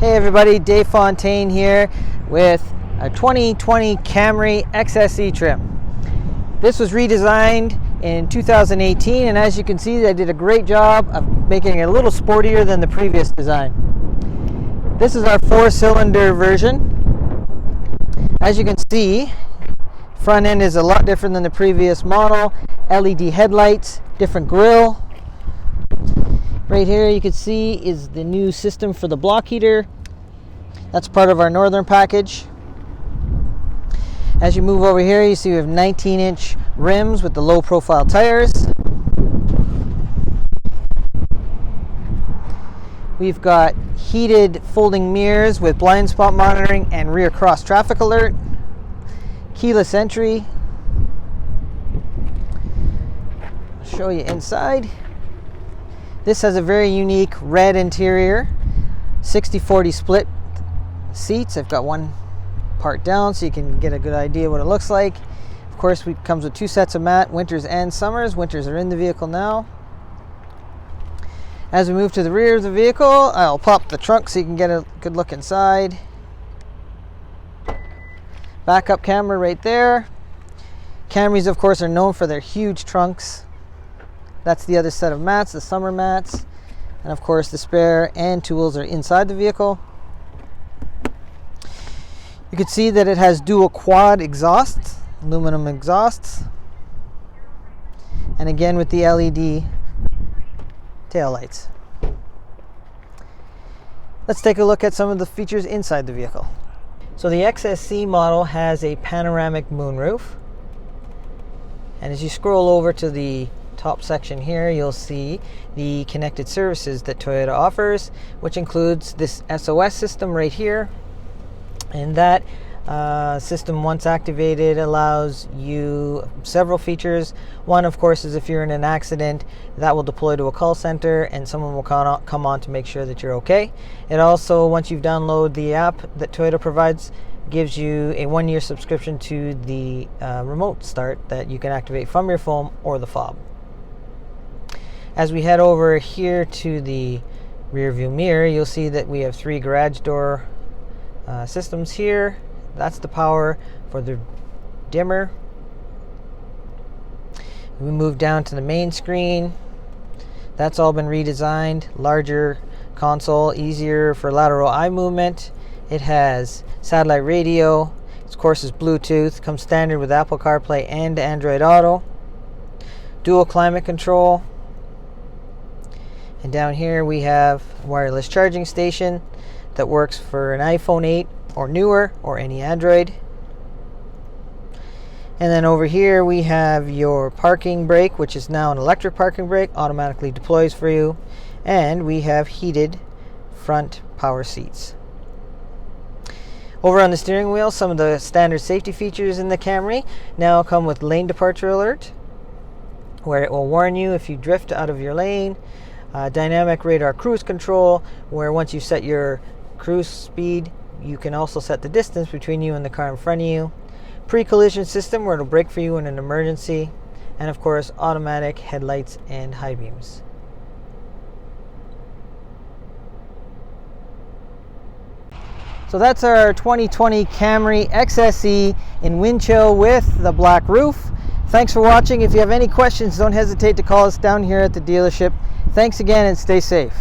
Hey everybody, Dave Fontaine here with a 2020 Camry XSE trim. This was redesigned in 2018, and as you can see, they did a great job of making it a little sportier than the previous design. This is our 4-cylinder version. As you can see, front end is a lot different than the previous model. LED headlights, different grille. Right here you can see is the new system for the block heater. That's part of our northern package. As you move over here, you see we have 19-inch rims with the low profile tires. We've got heated folding mirrors with blind spot monitoring and rear cross traffic alert. Keyless entry. I'll show you inside. This has a very unique red interior, 60-40 split seats. I've got one part down so you can get a good idea what it looks like. Of course, it comes with 2 sets of mat, winters and summers. Winters are in the vehicle now. As we move to the rear of the vehicle, I'll pop the trunk so you can get a good look inside. Backup camera right there. Camrys, of course, are known for their huge trunks. That's the other set of mats, the summer mats. And of course, the spare and tools are inside the vehicle. You can see that it has dual quad exhausts, aluminum exhausts. And again with the LED taillights. Let's take a look at some of the features inside the vehicle. So the XSE model has a panoramic moonroof. And as you scroll over to the top section here, you'll see the connected services that Toyota offers, which includes this SOS system right here. And that system, once activated, allows you several features. One, of course, is if you're in an accident, that will deploy to a call center and someone will come on to make sure that you're okay. It also, once you've downloaded the app that Toyota provides, gives you a 1-year subscription to the remote start that you can activate from your phone or the fob. As we head over here to the rear view mirror, you'll see that we have 3 garage door systems here. That's the power for the dimmer. We move down to the main screen. That's all been redesigned. Larger console, easier for lateral eye movement. It has satellite radio. Of course, it's Bluetooth. Comes standard with Apple CarPlay and Android Auto. Dual climate control. And down here we have a wireless charging station that works for an iPhone 8 or newer or any Android. And then over here we have your parking brake, which is now an electric parking brake, automatically deploys for you. And we have heated front power seats. Over on the steering wheel, some of the standard safety features in the Camry now come with lane departure alert, where it will warn you if you drift out of your lane. Dynamic radar cruise control, where once you set your cruise speed, you can also set the distance between you and the car in front of you. Pre-collision system, where it'll brake for you in an emergency. And of course, automatic headlights and high beams. So that's our 2020 Camry XSE in wind chill with the black roof. Thanks for watching. If you have any questions, don't hesitate to call us down here at the dealership. Thanks again and stay safe.